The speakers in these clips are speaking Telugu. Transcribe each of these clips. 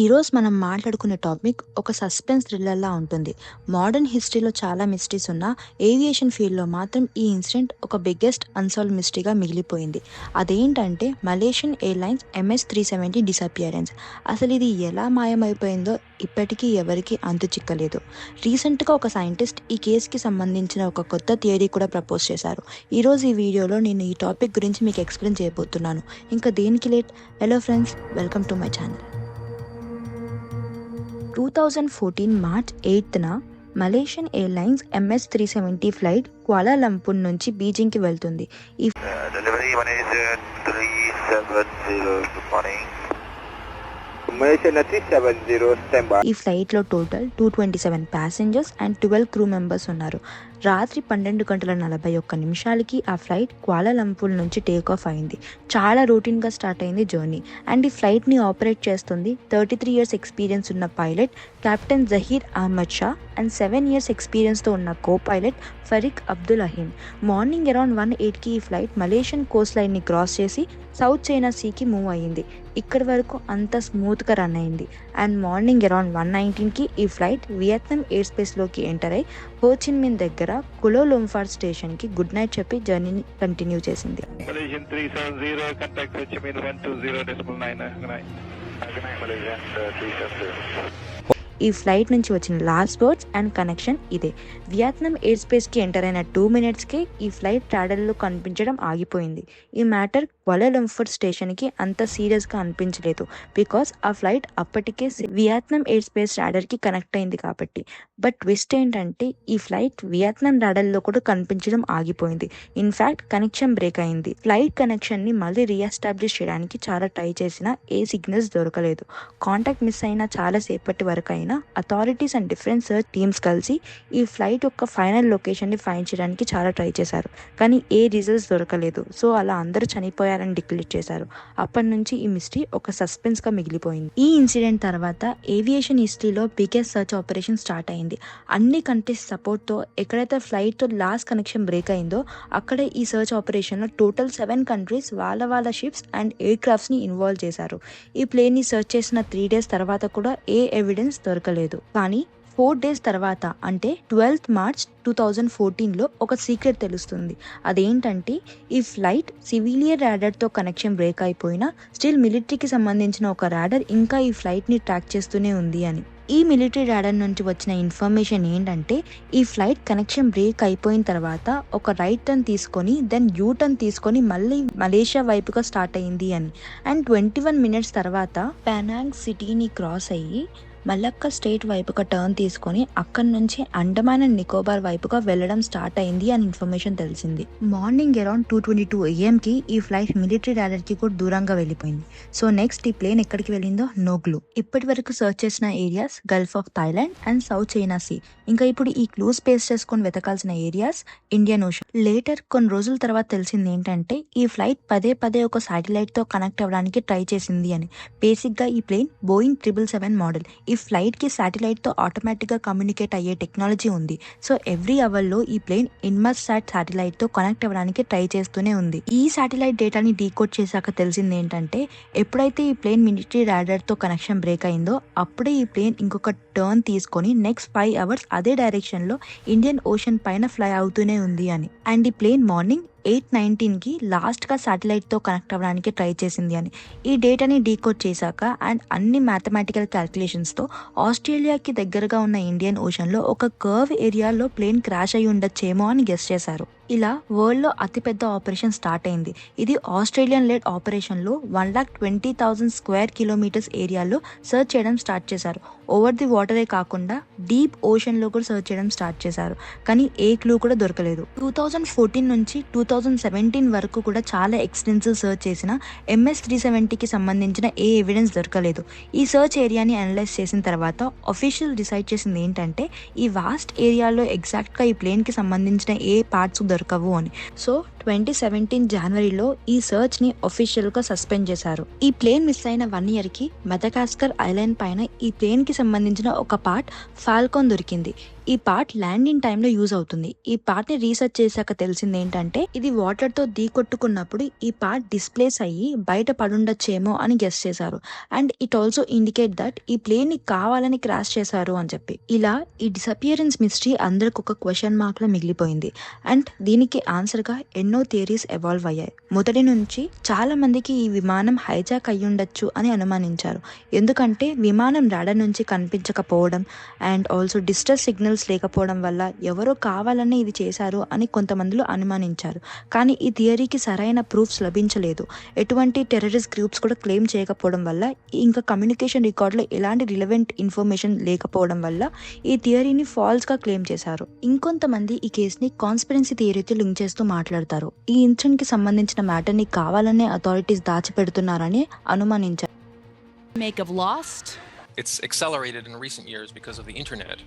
ఈరోజు మనం మాట్లాడుకునే టాపిక్ ఒక సస్పెన్స్ థ్రిల్లర్లా ఉంటుంది. మోడర్న్ హిస్టరీలో చాలా మిస్టరీస్ ఉన్న ఏవియేషన్ ఫీల్డ్లో మాత్రం ఈ ఇన్సిడెంట్ ఒక బిగ్గెస్ట్ అన్సాల్వ్ మిస్టరీగా మిగిలిపోయింది. అదేంటంటే మలేషియన్ ఎయిర్లైన్స్ MS-370 డిసపియరెన్స్. అసలు ఇది ఎలా మాయమైపోయిందో ఇప్పటికీ ఎవరికీ అంతు చిక్కలేదు. రీసెంట్గా ఒక సైంటిస్ట్ ఈ కేసుకి సంబంధించిన ఒక కొత్త థియరీ కూడా ప్రపోజ్ చేశారు. ఈరోజు ఈ వీడియోలో నేను ఈ టాపిక్ గురించి మీకు ఎక్స్ప్లెయిన్ చేయబోతున్నాను. ఇంకా దేనికి late. Hello friends, welcome to my channel. 2014 March 8న Malaysian Airlines MS-370 flight Kuala Lumpur నుంచి బీజింగ్కి వెళ్తుంది. Delivery Malaysia 370, good morning. Malaysia 370, stand by. ఈ ఫ్లైట్లో total 227 passengers and 12 crew members ఉన్నారు. రాత్రి 12:41 ఆ ఫ్లైట్ క్వాలాలంపూర్ నుంచి టేక్ ఆఫ్ అయింది. చాలా రొటీన్గా స్టార్ట్ అయింది జర్నీ. అండ్ ఈ ఫ్లైట్ని ఆపరేట్ చేస్తుంది 33 ఇయర్స్ ఎక్స్పీరియన్స్ ఉన్న pilot captain Zaharie Ahmad Shah and 7 years ఎక్స్పీరియన్స్తో ఉన్న co pilot Fariq Abdul Hamid. Morning around 1:08కి ఈ ఫ్లైట్ మలేషియన్ కోస్ట్ లైన్ని క్రాస్ చేసి సౌత్ చైనా సీకి మూవ్ అయ్యింది. ఇక్కడి వరకు అంత స్మూత్గా రన్ అయింది. అండ్ మార్నింగ్ అరౌండ్ 1:19కి ఈ ఫ్లైట్ వియత్నాం ఎయిర్ స్పేస్లోకి ఎంటర్ అయి హోచిన్మిన్ దగ్గర కులోలుంఫార్ స్టేషన్కి గుడ్ నైట్ చెప్పి జర్నీని కంటిన్యూ చేసింది. Malaysian 370, contact Ho Chi Minh 120.9. Good night. Good night, Malaysian 370. ఈ ఫ్లైట్ నుంచి వచ్చిన లాస్ట్ వర్డ్స్ అండ్ కనెక్షన్ ఇదే. వియత్నాం ఎయిర్ స్పేస్కి ఎంటర్ అయిన 2 మినిట్స్కే ఈ ఫ్లైట్ ట్రాడర్లో కనిపించడం ఆగిపోయింది. ఈ మ్యాటర్ క్వాలాలంపూర్ స్టేషన్కి అంత సీరియస్గా అనిపించలేదు, బికాస్ ఆ ఫ్లైట్ అప్పటికే వియత్నాం ఎయిర్ స్పేస్ రాడర్కి కనెక్ట్ అయింది కాబట్టి. బట్ ట్విస్ట్ ఏంటంటే ఈ ఫ్లైట్ వియత్నాం రాడర్లో కూడా కనిపించడం ఆగిపోయింది. ఇన్ఫ్యాక్ట్ కనెక్షన్ బ్రేక్ అయింది. ఫ్లైట్ కనెక్షన్ని మళ్ళీ రీఎస్టాబ్లిష్ చేయడానికి చాలా ట్రై చేసినా ఏ సిగ్నల్స్ దొరకలేదు. కాంటాక్ట్ మిస్ అయిన చాలా సేపటి వరకు అయినా authorities and different search teams కలిసి ఈ ఫ్లైట్ యొక్క ఫైనల్ లొకేషన్ని ఫైండ్ చేయడానికి చాలా ట్రై చేశారు, కానీ ఏ రిజల్ట్స్ దొరకలేదు. సో అలా అందరూ చనిపోయారని డిక్లేర్ చేశారు. అప్పటి నుంచి ఈ మిస్టరీ ఒక సస్పెన్స్గా మిగిలిపోయింది. ఈ ఇన్సిడెంట్ తర్వాత ఏవియేషన్ హిస్టరీలో బిగ్గెస్ట్ సర్చ్ ఆపరేషన్ స్టార్ట్ అయింది. అన్ని కంట్రీస్ సపోర్ట్తో ఎక్కడైతే ఫ్లైట్తో లాస్ట్ కనెక్షన్ బ్రేక్ అయిందో అక్కడే ఈ సర్చ్ ఆపరేషన్లో టోటల్ 7 కంట్రీస్ వాళ్ళ షిప్స్ అండ్ ఎయిర్ క్రాఫ్ట్స్ని ఇన్వాల్వ్ చేశారు. ఈ ప్లేన్ని సర్చ్ చేసిన 3 డేస్ తర్వాత కూడా ఏ ఎవిడెన్స్ దొరకలేదు. కానీ 4 డేస్ తర్వాత అంటే 12th మార్చ్ 2014లో ఒక సీక్రెట్ తెలుస్తుంది. అదేంటంటే ఈ ఫ్లైట్ సివిలియన్ రాడర్తో కనెక్షన్ బ్రేక్ అయిపోయినా స్టిల్ మిలిటరీకి సంబంధించిన ఒక రాడర్ ఇంకా ఈ ఫ్లైట్ని ట్రాక్ చేస్తూనే ఉంది అని. ఈ మిలిటరీ రాడర్ నుంచి వచ్చిన ఇన్ఫర్మేషన్ ఏంటంటే ఈ ఫ్లైట్ కనెక్షన్ బ్రేక్ అయిపోయిన తర్వాత ఒక రైట్ టర్న్ తీసుకొని దెన్ యూ టర్న్ తీసుకొని మళ్ళీ మలేషియా వైపుగా స్టార్ట్ అయింది అని. అండ్ 21 మినిట్స్ తర్వాత పెనాంగ్ సిటీని క్రాస్ అయ్యి మలక్కా స్టేట్ వైపుగా టర్న్ తీసుకొని అక్కడి నుంచి అండమాన్ అండ్ నికోబార్ వైపుగా వెళ్ళడం స్టార్ట్ అయింది అని ఇన్ఫర్మేషన్ తెలిసింది. మార్నింగ్ అరౌండ్ 2:22 AM ఈ ఫ్లైట్ మిలిటరీ రాడర్కి కూడా దూరంగా వెళ్ళిపోయింది. సో నెక్స్ట్ ఈ ప్లేన్ ఎక్కడికి వెళ్ళిందో నో క్లూ. ఇప్పటి వరకు సర్చ్ చేసిన areas Gulf of Thailand and South China Sea. ఇంకా ఇప్పుడు ఈ క్లూ స్పేస్ చేసుకొని వెతకాల్సిన ఏరియాస్ ఇండియన్ ఓషన్. లేటర్ కొన్ని రోజుల తర్వాత తెలిసింది ఏంటంటే ఈ ఫ్లైట్ పదే ఒక శాటిలైట్తో కనెక్ట్ అవ్వడానికి ట్రై చేసింది అని. బేసిక్గా ఈ ప్లేన్ బోయింగ్ 777 మోడల్. ఈ ఫ్లైట్కి శాటిలైట్తో ఆటోమేటిక్గా కమ్యూనికేట్ అయ్యే టెక్నాలజీ ఉంది. సో ఎవ్రీ అవర్లో ఈ ప్లేన్ ఇన్మర్సాట్ శాటిలైట్తో కనెక్ట్ అవ్వడానికి ట్రై చేస్తూనే ఉంది. ఈ శాటిలైట్ డేటాని డీకోడ్ చేశాక తెలిసింది ఏంటంటే ఎప్పుడైతే ఈ ప్లేన్ మిలిటరీ రాడర్తో కనెక్షన్ బ్రేక్ అయిందో అప్పుడే ఈ ప్లేన్ ఇంకొక టర్న్ తీసుకొని నెక్స్ట్ 5 అవర్స్ అదే డైరెక్షన్లో ఇండియన్ ఓషన్ పైన ఫ్లై అవుతూనే ఉంది అని. అండ్ ఈ ప్లేన్ మార్నింగ్ 8:19కి లాస్ట్గా శాటిలైట్తో కనెక్ట్ అవ్వడానికి ట్రై చేసింది అని. ఈ డేటాని డీకోడ్ చేశాక అండ్ అన్ని మ్యాథమెటికల్ క్యాల్కులేషన్స్తో ఆస్ట్రేలియాకి దగ్గరగా ఉన్న ఇండియన్ ఓషన్లో ఒక కర్వ్ ఏరియాలో ప్లేన్ క్రాష్ అయి ఉండొచ్చేమో అని గెస్ చేశారు. ఇలా వరల్డ్లో అతిపెద్ద ఆపరేషన్ స్టార్ట్ అయింది. ఇది ఆస్ట్రేలియన్ లెడ్ ఆపరేషన్లో 1,20,000 స్క్వేర్ కిలోమీటర్స్ ఏరియాలో సర్చ్ చేయడం స్టార్ట్ చేశారు. ఓవర్ ది వాటరే కాకుండా డీప్ ఓషన్లో కూడా సర్చ్ చేయడం స్టార్ట్ చేశారు, కానీ ఏ క్లూ కూడా దొరకలేదు. 2014 నుంచి 2017 వరకు కూడా చాలా ఎక్స్టెన్సివ్ సర్చ్ చేసిన MS-370కి సంబంధించిన ఏ ఎవిడెన్స్ దొరకలేదు. ఈ సర్చ్ ఏరియాని అనలైజ్ చేసిన తర్వాత అఫీషియల్ డిసైడ్ చేసింది ఏంటంటే ఈ వాస్ట్ ఏరియాలో ఎగ్జాక్ట్గా ఈ ప్లేన్కి సంబంధించిన ఏ పార్ట్స్ దొరకవు అని. సో 2017 జనవరిలో ఈ సర్చ్ ని అఫీషియల్ గా సస్పెండ్ చేశారు. ఈ ప్లేన్ మిస్ అయిన 1 ఇయర్ కి మదగాస్కర్ ఐలాండ్ పైన ఈ ప్లేన్ కి సంబంధించిన ఒక పార్ట్ ఫాల్కాన్ దొరికింది. ఈ పార్ట్ ల్యాండింగ్ టైంలో యూజ్ అవుతుంది. ఈ పార్ట్ని రీసెర్చ్ చేశాక తెలిసింది ఏంటంటే ఇది వాటర్తో కొట్టుకున్నప్పుడు ఈ పార్ట్ డిస్ప్లేస్ అయ్యి బయట పడుండొచ్చేమో అని గెస్ చేశారు. And it also indicate that ఈ ప్లేన్ని కావాలని క్రాష్ చేశారు అని చెప్పి. ఇలా ఈ డిసపియరెన్స్ మిస్టరీ అందరికి ఒక క్వశ్చన్ మార్క్ లో మిగిలిపోయింది. అండ్ దీనికి ఆన్సర్గా ఎన్నో థియరీస్ ఎవాల్వ్ అయ్యాయి. మొదటి నుంచి చాలా మందికి ఈ విమానం హైజాక్ అయ్యుండొచ్చు అని అనుమానించారు. ఎందుకంటే విమానం రాడార్ నుంచి కనిపించకపోవడం అండ్ ఆల్సో డిస్ట్రెస్ సిగ్నల్స్ లేకపోవడం వల్ల ఎవరో కావాలని ఇది చేశారు అని కొంతమందిలో అనుమానించారు. కానీ ఈ థియరీకి సరైన ప్రూఫ్స్ లభించలేదు. ఎటువంటి టెర్రరిస్ట్ గ్రూప్స్ కూడా క్లెయిమ్ చేయకపోవడం వల్ల, ఇంకా కమ్యూనికేషన్ రికార్డులో ఎలాంటి రిలవెంట్ ఇన్ఫర్మేషన్ లేకపోవడం వల్ల ఈ థియరీని ఫాల్స్గా క్లెయిమ్ చేశారు. ఇంకొంతమంది ఈ కేసుని కాన్స్పిరెన్సీ థియరీతో లింక్ చేస్తూ మాట్లాడతారు. ఈ ఇన్సిడెంట్కి సంబంధించిన మ్యాటర్ని కావాలనే authorities దాచిపెడుతున్నారని అనుమానించారు. Make of Lost? It's accelerated in recent years because of the internet,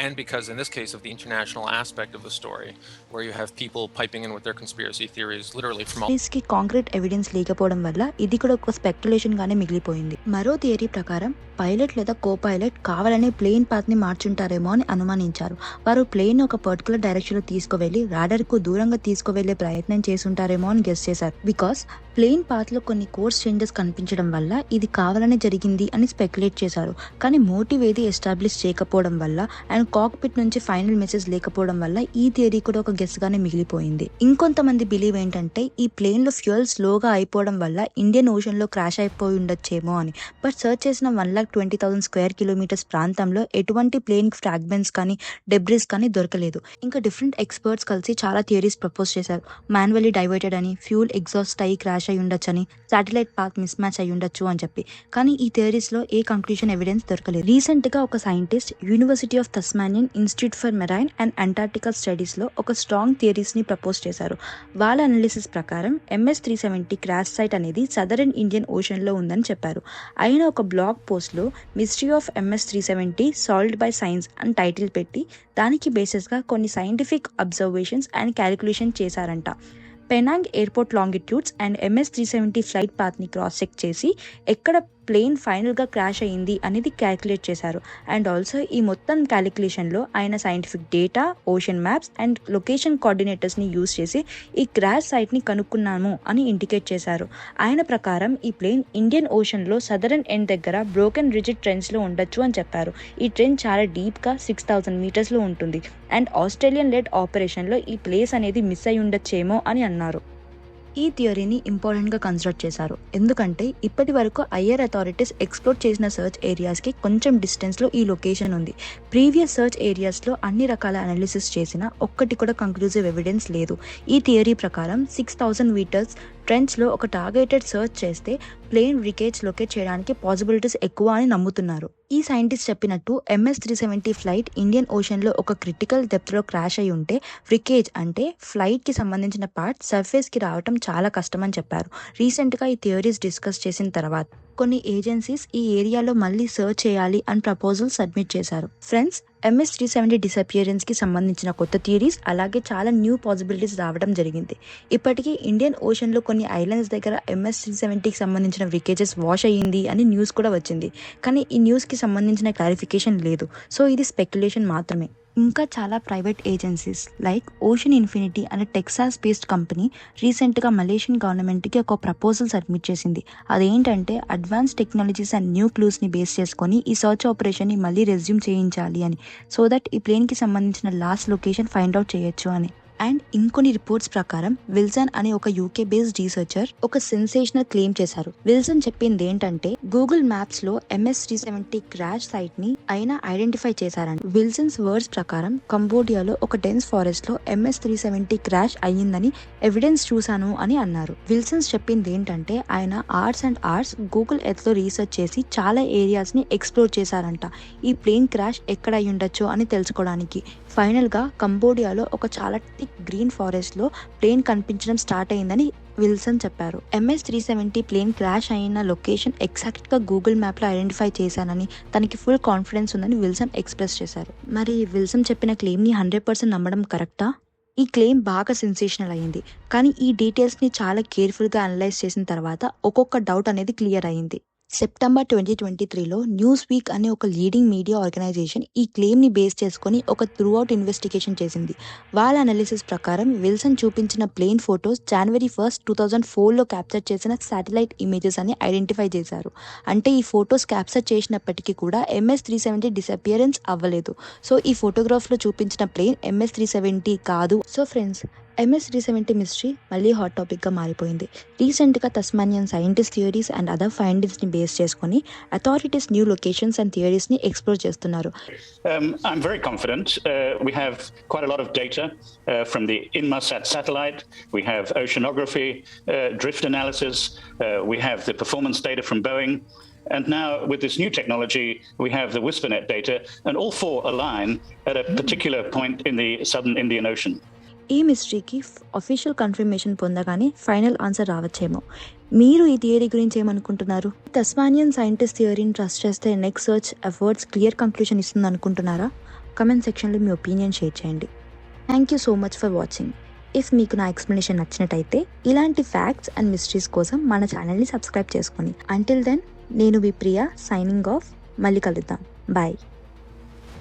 and because in this case of the international aspect of the story, where you have people piping in with their conspiracy theories literally from all. కి కాంక్రీట్ ఎవిడెన్స్ లేకపోవడం వల్ల ఇది కూడా ఒక స్పెక్యులేషన్ గానే మిగిలిపోయింది. మరో థియరీ ప్రకారం పైలట్ లేదా కో పైలట్ కావాలని ప్లేన్ పాత్ ని మార్చుంటారేమో అని అనుమానించారు. వారు ప్లేన్ ఒక పర్టికులర్ డైరెక్షన్ లో తీసుకువెళ్లి రాడర్ కు దూరంగా తీసుకువెళ్లే ప్రయత్నం చేసుంటారేమో అని గెస్ చేశారు. బికాస్ ప్లేన్ పాత్ లో కొన్ని కోర్స్ చేంజెస్ కనిపించడం వల్ల ఇది కావాలని జరిగింది అని స్పెక్యులేట్ చేశారు. కానీ మోటివ్ ఏది ఎస్టాబ్లిష్ చేయకపోవడం వల్ల అండ్ కాక్పిట్ నుంచి ఫైనల్ మెసేజ్ లేకపోవడం వల్ల ఈ థియరీ కూడా ఒక గెస్ గానే మిగిలిపోయింది. ఇంకొంతమంది బిలీవ్ ఏంటంటే ఈ ప్లేన్ లో ఫ్యూయల్ స్లోగా అయిపోవడం వల్ల ఇండియన్ ఓషన్ లో క్రాష్ అయిపోయి ఉండొచ్చేమో అని. బట్ సర్చ్ చేసిన 1,20,000 స్క్వేర్ కిలోమీటర్స్ ప్రాంతంలో ఎటువంటి ప్లేన్ ఫ్రాగ్మెంట్స్ కానీ డెబ్రిస్ కానీ దొరకలేదు. ఇంకా డిఫరెంట్ ఎక్స్పర్ట్స్ కలిసి చాలా థియరీస్ ప్రపోజ్ చేశారు. మాన్యువల్లీ డైవర్టెడ్ అని, ఫ్యూల్ ఎగ్జాస్ట్ అయ్యి క్రాష్ అయి ఉండొచ్చు అని, శాటిలైట్ పాత్ మిస్ మ్యాచ్ అయి ఉండొచ్చు అని చెప్పి. కానీ ఈ థియరీస్ లో ఏ కంక్లూజన్ ఎవిడెన్స్ దొరకలేదు. రీసెంట్ గా ఒక scientist university of Tasmanian institute for marine and Antarctica studies లో ఒక స్ట్రాంగ్ థియరీస్ ని ప్రపోజ్ చేశారు. వాళ్ళ అనాలిసిస్ ప్రకారం MS-370 క్రాష్ సైట్ అనేది సదరన్ ఇండియన్ ఓషన్ లో ఉందని చెప్పారు. ఆయన ఒక బ్లాగ్ పోస్ట్ లో mystery of MS-370 solved by science అని టైటిల్ పెట్టి దానికి బేసిస్ గా కొన్ని సైంటిఫిక్ అబ్జర్వేషన్స్ అండ్ క్యాలిక్యులేషన్ చేశారంట. Penang airport longitudes and MS-370 flight path ని క్రాస్ చెక్ చేసి ఎక్కడ ప్లేన్ ఫైనల్గా క్రాష్ అయ్యింది అనేది క్యాలిక్యులేట్ చేశారు. అండ్ ఆల్సో ఈ మొత్తం క్యాలిక్యులేషన్లో ఆయన scientific data, ocean maps and location కోఆర్డినేటర్స్ని యూజ్ చేసి ఈ క్రాష్ సైట్ని కనుక్కున్నాము అని ఇండికేట్ చేశారు. ఆయన ప్రకారం ఈ ప్లేన్ ఇండియన్ ఓషన్లో సదరన్ ఎండ్ దగ్గర బ్రోకెన్ రిజిడ్ ట్రెండ్స్లో ఉండొచ్చు అని చెప్పారు. ఈ ట్రెండ్ చాలా డీప్గా 6,000 మీటర్స్లో ఉంటుంది. అండ్ ఆస్ట్రేలియన్ లెడ్ ఆపరేషన్లో ఈ ప్లేస్ అనేది మిస్ అయి ఉండొచ్చేమో అని అన్నారు. ఈ థియరీని ఇంపార్టెంట్గా కన్సిడర్ చేశారు. ఎందుకంటే ఇప్పటి వరకు ఐఆర్ అథారిటీస్ ఎక్స్ప్లోర్ చేసిన సర్చ్ ఏరియాస్కి కొంచెం డిస్టెన్స్లో ఈ లొకేషన్ ఉంది. ప్రీవియస్ సర్చ్ ఏరియాస్లో అన్ని రకాల అనాలిసిస్ చేసినా ఒక్కటి కూడా కంక్లూజివ్ ఎవిడెన్స్ లేదు. ఈ థియరీ ప్రకారం 6,000 మీటర్స్ ట్రెండ్స్లో ఒక టార్గెటెడ్ సర్చ్ చేస్తే ప్లేన్ రికేజ్ లొకేట్ చేయడానికి పాసిబిలిటీస్ ఎక్కువ అని నమ్ముతున్నారు. ఈ సైంటిస్ట్ చెప్పినట్టు MS-370 ఫ్లైట్ ఇండియన్ ఓషన్లో ఒక క్రిటికల్ డెప్త్లో క్రాష్ అయి ఉంటే రికేజ్ అంటే ఫ్లైట్కి సంబంధించిన పార్ట్ సర్ఫేస్కి రావటం చాలా కష్టమని చెప్పారు. రీసెంట్గా ఈ థియరీస్ డిస్కస్ చేసిన తర్వాత కొన్ని ఏజెన్సీస్ ఈ ఏరియాలో మళ్ళీ సర్చ్ చేయాలి అని ప్రపోజల్ సబ్మిట్ చేశారు. ఫ్రెండ్స్, MS-370 డిసపియరెన్స్కి సంబంధించిన కొత్త థియరీస్ అలాగే చాలా న్యూ పాసిబిలిటీస్ రావడం జరిగింది. ఇప్పటికీ ఇండియన్ ఓషన్లో కొన్ని ఐలాండ్స్ దగ్గర MS-370కి సంబంధించిన రికేజెస్ వాష్ అయ్యింది అని న్యూస్ కూడా వచ్చింది. కానీ ఈ న్యూస్కి సంబంధించిన క్లారిఫికేషన్ లేదు. సో ఇది స్పెక్యులేషన్ మాత్రమే. ఇంకా చాలా private agencies like ocean infinity అనే టెక్సాస్ బేస్డ్ కంపెనీ రీసెంట్గా మలేషియన్ గవర్నమెంట్కి ఒక ప్రపోజల్ సబ్మిట్ చేసింది. అదేంటంటే అడ్వాన్స్ టెక్నాలజీస్ అండ్ న్యూ క్లూస్ని బేస్ చేసుకొని ఈ సర్చ్ ఆపరేషన్ని మళ్ళీ రెజ్యూమ్ చేయించాలి అని, సో దట్ ఈ ప్లేన్కి సంబంధించిన లాస్ట్ లొకేషన్ ఫైండ్ అవుట్ చేయొచ్చు అని. అండ్ ఇంకొన్ని రిపోర్ట్స్ ప్రకారం విల్సన్ అనే ఒక UK బేస్డ్ రీసెర్చర్ ఒక సెన్సేషనల్ క్లెయిమ్ చేశారు. విల్సన్ చెప్పింది ఏంటంటే గూగుల్ మ్యాప్స్ లో MS-370 క్రాష్ సైట్ ని ఆయన ఐడెంటిఫై చేశారని. విల్సన్స్ వర్డ్స్ ప్రకారం కంబోడియాలో ఒక డెన్స్ ఫారెస్ట్ లో MS-370 క్రాష్ అయ్యిందని ఎవిడెన్స్ చూశాను అని అన్నారు. విల్సన్స్ చెప్పింది ఏంటంటే ఆయన అవర్స్ గూగుల్ ఎర్త్ లో రీసెర్చ్ చేసి చాలా ఏరియాస్ ని ఎక్స్ప్లోర్ చేశారంట ఈ ప్లేన్ క్రాష్ ఎక్కడ అయి ఉండొచ్చు అని తెలుసుకోవడానికి. ఫైనల్ గా కంబోడియాలో ఒక చాలా గ్రీన్ ఫారెస్ట్ లో ప్లేన్ కనిపించడం స్టార్ట్ అయిందని విల్సన్ చెప్పారు. MS-370 ప్లేన్ క్రాష్ అయిన లొకేషన్ ఎగ్జాక్ట్ గా గూగుల్ మ్యాప్ లో ఐడెంటిఫై చేశానని తనకి ఫుల్ కాన్ఫిడెన్స్ ఉందని విల్సన్ ఎక్స్ప్రెస్ చేశారు. మరి విల్సన్ చెప్పిన క్లెయిమ్ ని 100% నమ్మడం కరెక్టా? ఈ క్లెయిమ్ బాగా సెన్సేషనల్ అయింది. కానీ ఈ డీటెయిల్స్ ని చాలా కేర్ఫుల్ గా అనలైజ్ చేసిన తర్వాత ఒక్కొక్క డౌట్ అనేది క్లియర్ అయింది. సెప్టెంబర్ 2023లో న్యూస్ వీక్ అనే ఒక లీడింగ్ మీడియా ఆర్గనైజేషన్ ఈ క్లెయిమ్ని బేస్ చేసుకొని ఒక త్రూఅవుట్ ఇన్వెస్టిగేషన్ చేసింది. వాళ్ళ అనాలిసిస్ ప్రకారం విల్సన్ చూపించిన ప్లేన్ ఫొటోస్ January 1, 2004లో క్యాప్చర్ చేసిన శాటిలైట్ ఇమేజెస్ అని ఐడెంటిఫై చేశారు. అంటే ఈ ఫొటోస్ క్యాప్చర్ చేసినప్పటికీ కూడా MS-370 డిసపియరెన్స్ అవ్వలేదు. సో ఈ ఫోటోగ్రాఫ్లో చూపించిన ప్లేన్ MS-370 కాదు. సో ఫ్రెండ్స్, MS-370 మిస్టరీ మళ్ళీ హాట్ టాపిక్గా మారిపోయింది. రీసెంట్గా Tasmanian scientist theories and other ఫైండింగ్స్ని బేస్ చేసుకొని అథారిటీస్ న్యూ లొకేషన్స్ అండ్ థియరీస్ని ఎక్స్ప్లోర్ చేస్తున్నారు. I'm very confident. We have quite a lot of data from the Inmarsat satellite. We have oceanography, drift analysis. We have the performance data from Boeing. And now with this new technology, we have the WhisperNet data, and all four align at a particular point in the southern Indian Ocean. ఈ మిస్టరీకి అఫీషియల్ కన్ఫర్మేషన్ పొందగానే ఫైనల్ ఆన్సర్ రావచ్చేమో. మీరు ఈ థియరీ గురించి ఏమనుకుంటున్నారు? తస్మానియన్ సైంటిస్ట్ థియరీని ట్రస్ట్ చేస్తే next search efforts clear conclusion ఇస్తుంది అనుకుంటున్నారా? కమెంట్ సెక్షన్లో మీ ఒపీనియన్ షేర్ చేయండి. Thank you so much for watching. If మీకు నా ఎక్స్ప్లెనేషన్ నచ్చినట్టయితే ఇలాంటి ఫ్యాక్ట్స్ అండ్ మిస్టరీస్ కోసం మన ఛానల్ని సబ్స్క్రైబ్ చేసుకోండి. అంటిల్ దెన్, నేను మీ ప్రియా సైనింగ్ ఆఫ్. మళ్ళీ కలుద్దాం. బాయ్.